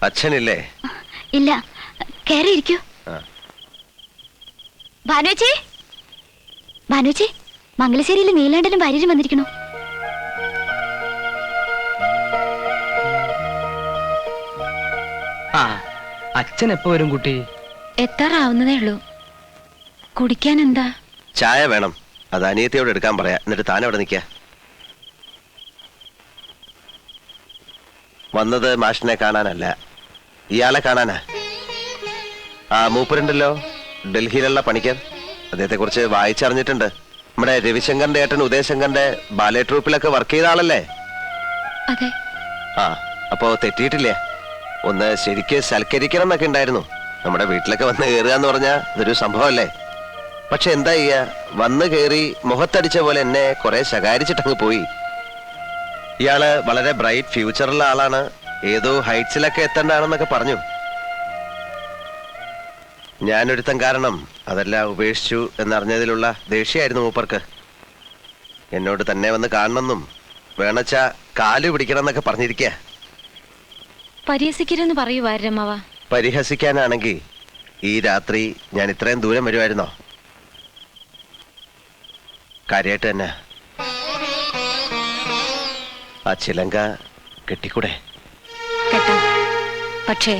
അച്ഛനില്ലേ? ഇല്ല, കേറിയിരിക്കൂ. ഭാനുച്ചി, ഭാനുച്ചി, മംഗലശ്ശേരിയിൽ നീലാണ്ടനും ഭാര്യരും വന്നിരിക്കണു. അച്ഛൻ എപ്പോ വരും കുട്ടി? എത്താറാവുന്നതേ ഉള്ളൂ. കുടിക്കാൻ എന്താ? ചായ വേണം. അത് അനിയത്തിയോട് എടുക്കാൻ പറയാ. എന്നിട്ട് താൻ അവിടെ നിൽക്ക. വന്നത് മാഷിനെ കാണാനല്ല, ഇയാളെ കാണാനാ. ആ മൂപ്പരുണ്ടല്ലോ, ഡൽഹിയിലുള്ള പണിക്കർ. അദ്ദേഹത്തെ കുറിച്ച് വായിച്ചറിഞ്ഞിട്ടുണ്ട്. നമ്മുടെ രവിശങ്കറിന്റെ ഏട്ടൻ ഉദയശങ്കറിന്റെ ബാലെ ട്രൂപ്പിലൊക്കെ വർക്ക് ചെയ്ത ആളല്ലേ? അതെ. ആ, അപ്പോ തെറ്റിയിട്ടില്ലേ? ഒന്ന് ശരിക്ക് സൽക്കരിക്കണം എന്നൊക്കെ ഉണ്ടായിരുന്നു. നമ്മുടെ വീട്ടിലൊക്കെ വന്ന് കയറുക എന്ന് പറഞ്ഞാൽ ഇതൊരു സംഭവമല്ലേ. പക്ഷെ എന്താ ചെയ്യാ, വന്ന് കയറി മുഖത്തടിച്ച പോലെ എന്നെ കുറെ ശകാരിച്ചിട്ടങ്ങ് പോയി. ഇയാള് വളരെ ബ്രൈറ്റ് ഫ്യൂച്ചറുള്ള ആളാണ്, ഏതോ ഹൈറ്റ്സിലൊക്കെ എത്തേണ്ടതാണെന്നൊക്കെ പറഞ്ഞു. ഞാനൊരുത്തം കാരണം അതെല്ലാം ഉപേക്ഷിച്ചു എന്നറിഞ്ഞതിലുള്ള ദേഷ്യമായിരുന്നു മൂപ്പർക്ക്. എന്നോട് തന്നെ വന്ന് കാണണമെന്നും വേണച്ച കാല് പിടിക്കണം എന്നൊക്കെ പറഞ്ഞിരിക്കുക. പരിഹസിക്കരുതെന്ന് പറയുവാരമ്മവ. പരിഹസിക്കാനാണെങ്കിൽ ഈ രാത്രി ഞാൻ ഇത്രയും ദൂരം വരുമായിരുന്നോ? കാര്യമായിട്ട് തന്നെ. ആ ചിലങ്ക കെട്ടിക്കൂടെ? കേട്ടോ, പക്ഷേ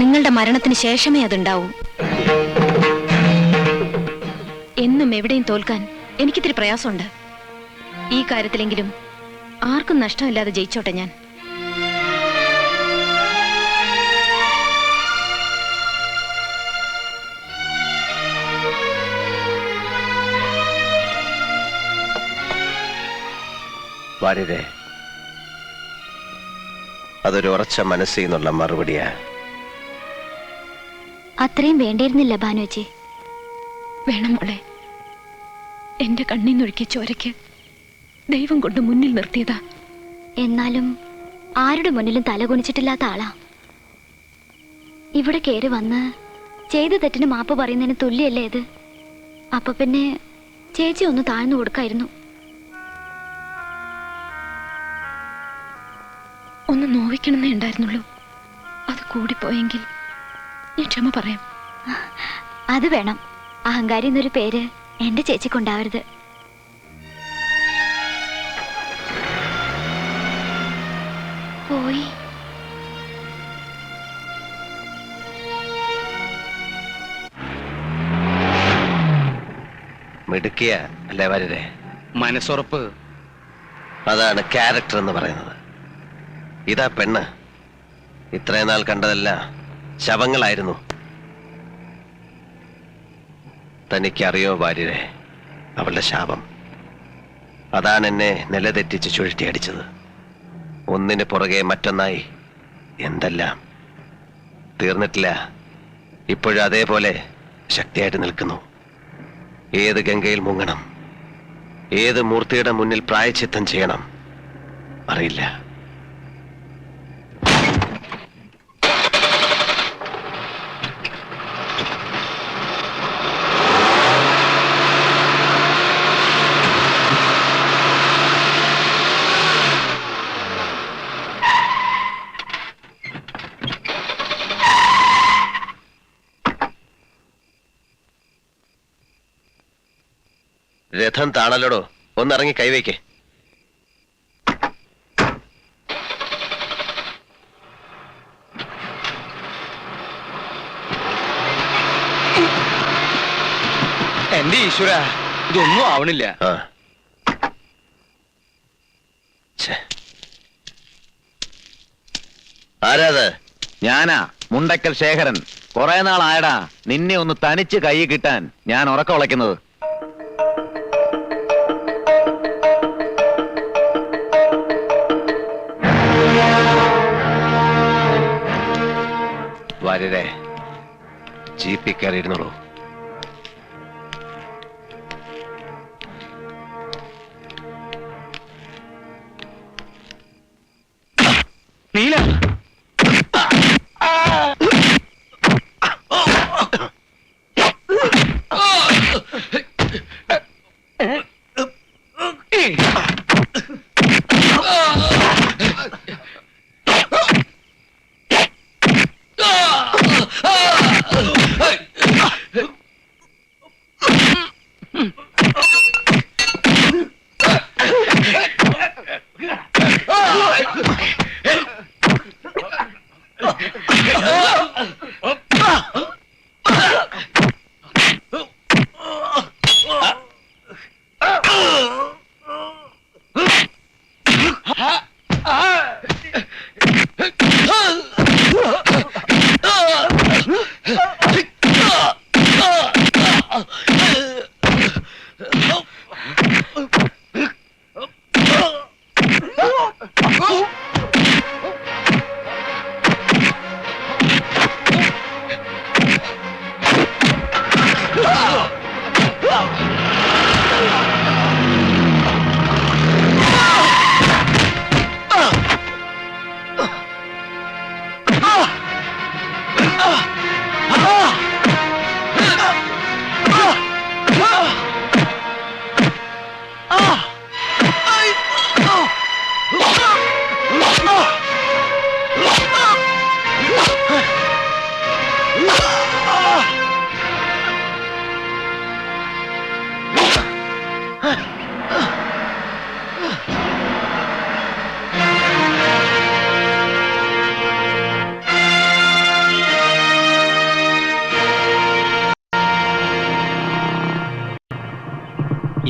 നിങ്ങളുടെ മരണത്തിന് ശേഷമേ അതുണ്ടാവൂ. എന്നും എവിടെയും തോൽക്കാൻ എനിക്കിത്തിരി പ്രയാസമുണ്ട്. ഈ കാര്യത്തിലെങ്കിലും ആർക്കും നഷ്ടമില്ലാതെ ജയിച്ചോട്ടെ ഞാൻ. വാര്യരെ, അതൊരു ഉറച്ച മനസ്സിൽ നിന്നുള്ള മറുപടിയാ. അത്രയും വേണ്ടിയിരുന്നില്ല ഭാനുവച്ചി. വേണം മോളെ. എന്റെ കണ്ണീന്നൊഴുക്കിയ ചോരയ്ക്ക് ദൈവം കൊണ്ട് മുന്നിൽ നിർത്തിയതാ. എന്നാലും ആരുടെ മുന്നിലും തലകുനിച്ചിട്ടില്ലാത്ത ആളാ. ഇവിടെ കയറി വന്ന് ചെയ്ത തെറ്റിന് മാപ്പ് പറയുന്നതിന് തുല്യല്ലേ ഇത്? അപ്പൊ പിന്നെ ചേച്ചി ഒന്ന് താഴ്ന്നു കൊടുക്കായിരുന്നു. ഒന്ന് നോവിക്കണമെന്നേ ഉണ്ടായിരുന്നുള്ളൂ. അത് കൂടിപ്പോയെങ്കിൽ ഞാൻ ക്ഷമ പറയാം. അത് വേണം. അഹങ്കാരി എന്നൊരു പേര് എന്റെ ചേച്ചിക്കുണ്ടാവരുത്. പോയി. മിടുക്കിയ അല്ലേ വാര്യരെ? മനസ്സുറപ്പ്. അതാണ് ക്യാരക്ടർ എന്ന് പറയുന്നത്. ഇതാ പെണ്ണ്. ഇത്രയും നാൾ കണ്ടതല്ല ശവങ്ങളായിരുന്നു. തനിക്കറിയോ വാര്യരെ, അവളുടെ ശാപം അതാണ് എന്നെ നിലതെറ്റിച്ച് ചുഴറ്റി അടിച്ചത്. ഒന്നിന് പുറകെ മറ്റൊന്നായി എന്തെല്ലാം. തീർന്നിട്ടില്ല, ഇപ്പോഴും അതേപോലെ ശക്തിയായിട്ട് നിൽക്കുന്നു. ഏത് ഗംഗയിൽ മുങ്ങണം, ഏത് മൂർത്തിയുടെ മുന്നിൽ പ്രായശ്ചിത്തം ചെയ്യണം അറിയില്ല. രഥം താണല്ലോടോ, ഒന്നിറങ്ങി കൈവയ്ക്ക്. എന്റെ ഈശ്വര, ഇതൊന്നും ആവണില്ല. ആരാത്? ഞാനാ, മുണ്ടക്കൽ ശേഖരൻ. കുറെ നാളായടാ നിന്നെ ഒന്ന് തനിച്ച് കൈ കിട്ടാൻ ഞാൻ ഉറക്കം ഉളയ്ക്കുന്നത്. വാര്യരെ, ജീപ്പിൽ കയറിയിരുന്നുള്ളൂ. നീല,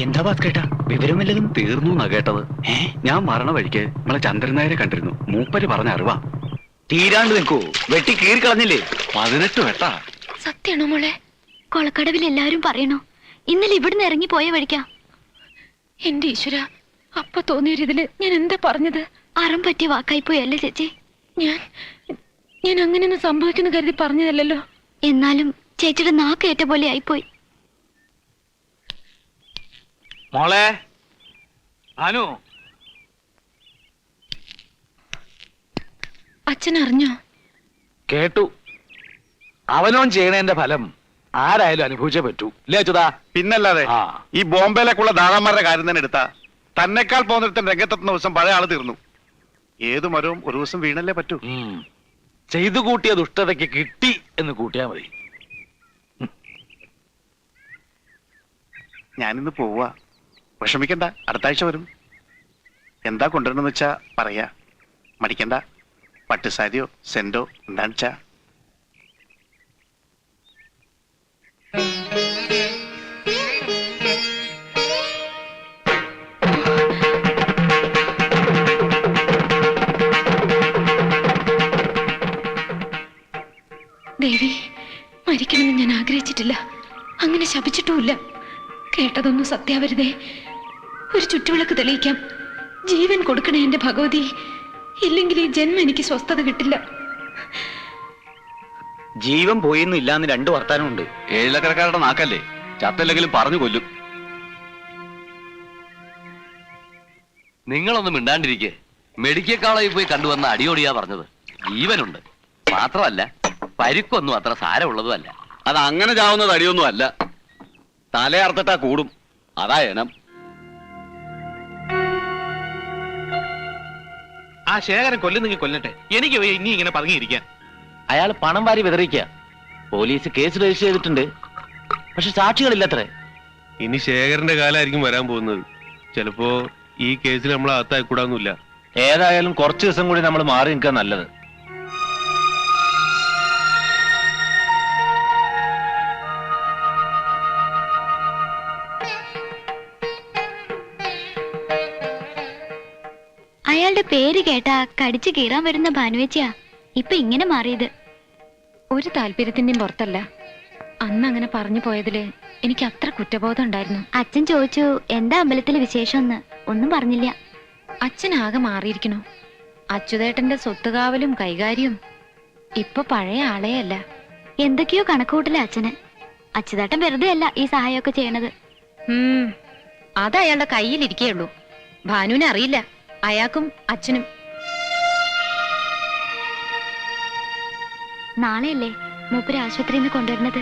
എന്താ ഭാസ്കരേട്ടാ, വിവരം വല്ലതും? തീർന്നു എന്നാ കേട്ടത്. ഞാൻ മരണ വഴിക്ക് നമ്മളെ ചന്ദ്രൻ നായരെ കണ്ടിരുന്നു. മൂപ്പര് പറഞ്ഞ അറിവാ. തീരാണ്ട് നിൽക്കൂ, വെട്ടി കീറി കളഞ്ഞില്ലേ? 18 വെട്ടാ. സത്യാണോ മോളെ? കൊളക്കടവിൽ എല്ലാവരും പറയണോ ഇന്നലെ ഇവിടുന്ന് ഇറങ്ങി പോയ വഴിക്കാ? എന്റെ ഈശ്വര, അപ്പൊ തോന്നിയൊരിതില് ഞാൻ എന്താ പറഞ്ഞത്? അറം പറ്റിയ വാക്കായി പോയല്ലേ ചേച്ചി? ഞാൻ അങ്ങനെയൊന്നും സംഭവിക്കുന്നു കരുതി പറഞ്ഞതല്ലോ. എന്നാലും ചേച്ചിയുടെ നാക്കേറ്റ പോലെ ആയിപ്പോയി. മോളെ അനു, അച്ഛൻ അറിഞ്ഞോ? കേട്ടു. അവനോൻ ചെയ്യണേന്റെ ഫലം ആരായാലും അനുഭവിച്ചേ പറ്റൂ. ഇല്ലേ അച്യുതാ? പിന്നല്ലാതെ ആ. ഈ ബോംബെയിലേക്കുള്ള ദാതാന്മാരുടെ കാര്യം തന്നെ എടുത്താ തന്നെക്കാൾ പോകുന്നിടത്തും രംഗത്തെത്തുന്ന ദിവസം പഴയ ആള് തീർന്നു. ഏതു മരവും ഒരു ദിവസം വീണല്ലേ പറ്റൂ. ചെയ്തു കൂട്ടിയ ദുഷ്ടതയ്ക്ക് കിട്ടി എന്ന് കൂട്ടിയാ മതി. ഞാനിന്ന് പോവാ. വിഷമിക്കണ്ട, അടുത്ത ആഴ്ച വരും. എന്താ കൊണ്ടുവരണമെന്ന് വെച്ചാ പറയാ. മടിക്കണ്ട. പട്ടുസാരിയോ സെന്റോ എന്താണെന്ന് വെച്ചാ. ദേവി, മരിക്കണമെന്ന് ഞാൻ ആഗ്രഹിച്ചിട്ടില്ല, അങ്ങനെ ശപിച്ചിട്ടുമില്ല. കേട്ടതൊന്നും സത്യാവരുതേ. ഒരു ചുറ്റുവിളക്ക് തെളിയിക്കാം. ജീവൻ കൊടുക്കണേ എന്റെ ഭഗവതി, ഇല്ലെങ്കിൽ ഈ ജന്മം എനിക്ക് സ്വസ്ഥത കിട്ടില്ല. ജീവൻ പോയിന്നും ഇല്ലാന്ന് 2 വർത്താനമുണ്ട്. ഏഴിലക്കരക്കാരുടെ നാക്കല്ലേ, ചത്തല്ലെങ്കിലും പറഞ്ഞു കൊല്ലും. നിങ്ങളൊന്നും മിണ്ടാണ്ടിരിക്കെ. മെഡിക്കൽ കോളേജിൽ പോയി കണ്ടുവന്ന അടിയോടിയാ പറഞ്ഞത്. ജീവനുണ്ട് മാത്രമല്ല, പരിക്കൊന്നും അത്ര സാരമുള്ളതും അല്ല. അത് അങ്ങനെ ചാവുന്നത് അടിയൊന്നും അല്ല. തലയർത്തിട്ടാ കൂടും. അതാ എനം. ആ ശേഖരൻ കൊല്ലുന്നെങ്കിൽ കൊല്ലട്ടെ, എനിക്ക് വയ്യ ഇനി ഇങ്ങനെ പറഞ്ഞിരിക്കാൻ. അയാൾ പണം വാരി വിതറിക്കുക. പോലീസ് കേസ് രജിസ്റ്റർ ചെയ്തിട്ടുണ്ട്, പക്ഷെ സാക്ഷികളില്ലത്രേ. ഇനി ശേഖരന്റെ കാലമായിരിക്കും വരാൻ പോകുന്നത്. ചിലപ്പോ ഈ കേസിൽ നമ്മൾ അകത്തായിക്കൂടാന്നില്ല. ഏതായാലും കുറച്ചു ദിവസം കൂടി നമ്മൾ മാറി നിൽക്കുക നല്ലത്. അയാളുടെ പേര് കേട്ടാ കടിച്ചു കീറാൻ വരുന്ന ഭാനുവേച്ചിയാ ഇപ്പൊ ഇങ്ങനെ മാറിയത്. ഒരു താല്പര്യത്തിന്റെയും പുറത്തല്ല. അന്ന് അങ്ങനെ പറഞ്ഞു പോയതില് എനിക്ക് അത്ര കുറ്റബോധം ഉണ്ടായിരുന്നു. അച്ഛൻ ചോദിച്ചു എന്താ അമ്പലത്തിലെ വിശേഷം, ഒന്നും പറഞ്ഞില്ല. അച്ഛൻ ആകെ മാറിയിരിക്കണു. അച്യുതേട്ടന്റെ സ്വത്തുകാവലും കൈകാര്യവും ഇപ്പൊ പഴയ ആളെയല്ല. എന്തൊക്കെയോ കണക്കുകൂട്ടില്ല അച്ഛന്. അച്യുതേട്ടൻ വെറുതെ അല്ല ഈ സഹായമൊക്കെ ചെയ്യണത്. അത് അയാളുടെ കയ്യിലിരിക്കേയുള്ളൂ. ഭാനുവിനെ അറിയില്ല, അയാൾക്കും അച്ഛനും. നാളെയല്ലേ മൂപ്പര് ആശുപത്രിയിൽ നിന്ന് കൊണ്ടുവരുന്നത്?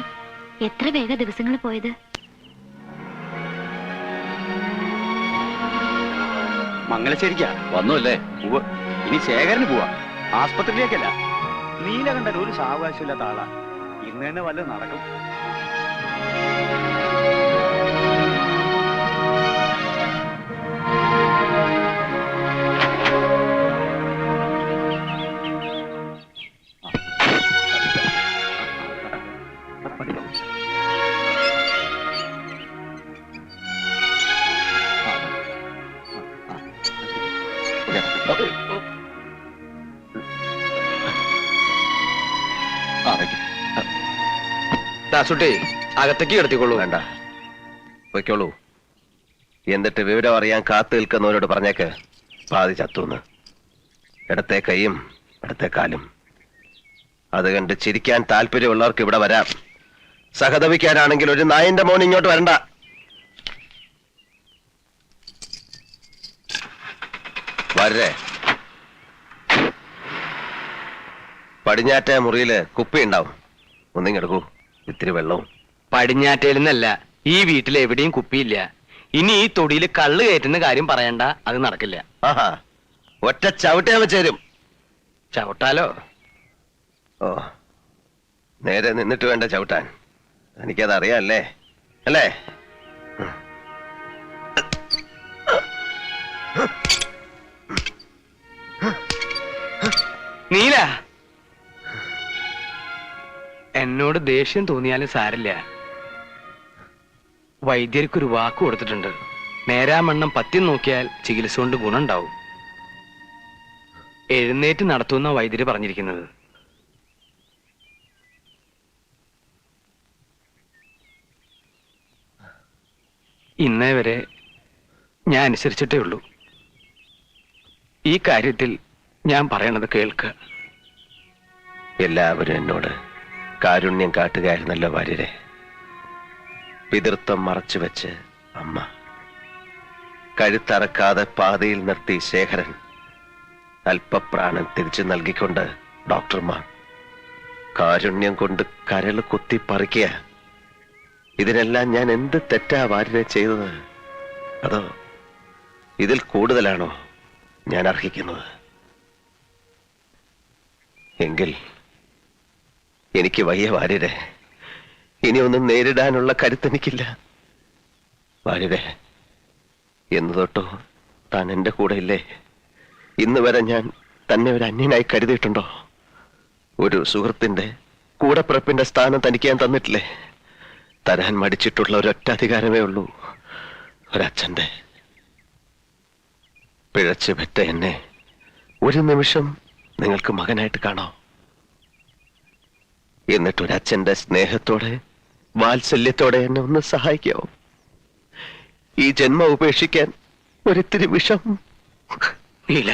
എത്ര വേഗ ദിവസങ്ങൾ പോയത്. മംഗലശ്ശേരിക്കാ വന്നു അല്ലേ? ഇനി ശേഖരന് പോവാ, ആസ്പത്രിയിലേക്കല്ല. നീലകണ്ഠൻ ഒരു സാവകാശമില്ലാത്ത ആളാ. ഇന്ന് തന്നെ വല്ലതും നടക്കും. ദാസുട്ടി, അകത്തേക്ക് കിടത്തിക്കൊള്ളൂ. വേണ്ട, വയ്ക്കോളൂ. എന്നിട്ട് വിവരം അറിയാൻ കാത്തു നിൽക്കുന്നവരോട് പറഞ്ഞേക്ക് പാതി ചത്തുന്ന്. ഇടത്തെ കൈയും ഇടത്തെ കാലും. അത് കണ്ട് ചിരിക്കാൻ താല്പര്യമുള്ളവർക്ക് ഇവിടെ വരാം. സഹതപിക്കാനാണെങ്കിൽ ഒരു നായന്റെ മോൻ ഇങ്ങോട്ട് വരണ്ട. വരേ. പടിഞ്ഞാറ്റ മുറിയില് കുപ്പി ഉണ്ടാവും, ഒന്നിങ്ങെടുക്കൂ. ഇത്തിരി വെള്ളവും. പടിഞ്ഞാറ്റയിൽ നിന്നല്ല, ഈ വീട്ടിൽ എവിടെയും കുപ്പിയില്ല. ഇനി ഈ തൊടിയിൽ കള്ള് കയറ്റുന്ന കാര്യം പറയണ്ട, അത് നടക്കില്ല. ആഹാ, ഒറ്റ ചവിട്ടേ വെച്ചേരും. ചവിട്ടാലോ? ഓ, നേരെ നിന്നിട്ട് വേണ്ട ചവിട്ടാൻ. എനിക്കത് അറിയാല്ലേ അല്ലേ? നീല, എന്നോട് ദേഷ്യം തോന്നിയാലും സാരില്ല. വൈദ്യർക്കൊരു വാക്ക് കൊടുത്തിട്ടുണ്ട്. നേരാമണ്ണം പത്യം നോക്കിയാൽ ചികിത്സ കൊണ്ട് ഗുണമുണ്ടാവും. എഴുന്നേറ്റ് നടത്തുന്ന വൈദ്യര് പറഞ്ഞിരിക്കുന്നത്. ഇന്നേ വരെ ഞാൻ അനുസരിച്ചിട്ടേ ഉള്ളൂ. ഈ കാര്യത്തിൽ ഞാൻ പറയണത് കേൾക്കുക. എല്ലാവരും എന്നോട് കാരുണ്യം കാട്ടുകയായിരുന്നല്ലോ വാര്യരെ. പിതൃത്വം മറച്ചു വെച്ച് അമ്മ, കഴുത്തറക്കാതെ പാതയിൽ നിർത്തി ശേഖരൻ, അല്പപ്രാണൻ തിരിച്ചു നൽകിക്കൊണ്ട് ഡോക്ടർമാർ, കാരുണ്യം കൊണ്ട് കരൾ കുത്തി പറിക്കുക. ഇതിനെല്ലാം ഞാൻ എന്ത് തെറ്റാ വാര്യരെ ചെയ്തത്? അതോ ഇതിൽ കൂടുതലാണോ ഞാൻ അർഹിക്കുന്നത്? എങ്കിൽ എനിക്ക് വയ്യ വാര്യരെ, ഇനി ഒന്നും നേരിടാനുള്ള കരുത്തെനിക്കില്ല. വാര്യരെ, എന്ന് തൊട്ടോ താൻ എന്റെ കൂടെ ഇല്ലേ? ഇന്ന് വരെ ഞാൻ തന്നെ ഒരു അന്യനായി കരുതിയിട്ടുണ്ടോ? ഒരു സുഹൃത്തിന്റെ കൂടപ്പിറപ്പിന്റെ സ്ഥാനം തനിക്ക് ഞാൻ തന്നിട്ടില്ലേ? തരാൻ മടിച്ചിട്ടുള്ള ഒരൊറ്റ അധികാരമേ ഉള്ളൂ, ഒരച്ഛന്റെ. പിഴച്ചു പെറ്റ എന്നെ ഒരു നിമിഷം നിങ്ങൾക്ക് മകനായിട്ട് കാണാം. എന്നിട്ടൊരച്ഛന്റെ സ്നേഹത്തോടെ വാത്സല്യത്തോടെ എന്നെ ഒന്ന് സഹായിക്കാവോ? ഈ ജന്മം ഉപേക്ഷിക്കാൻ ഒരിത്തിരി വിഷം. നീല,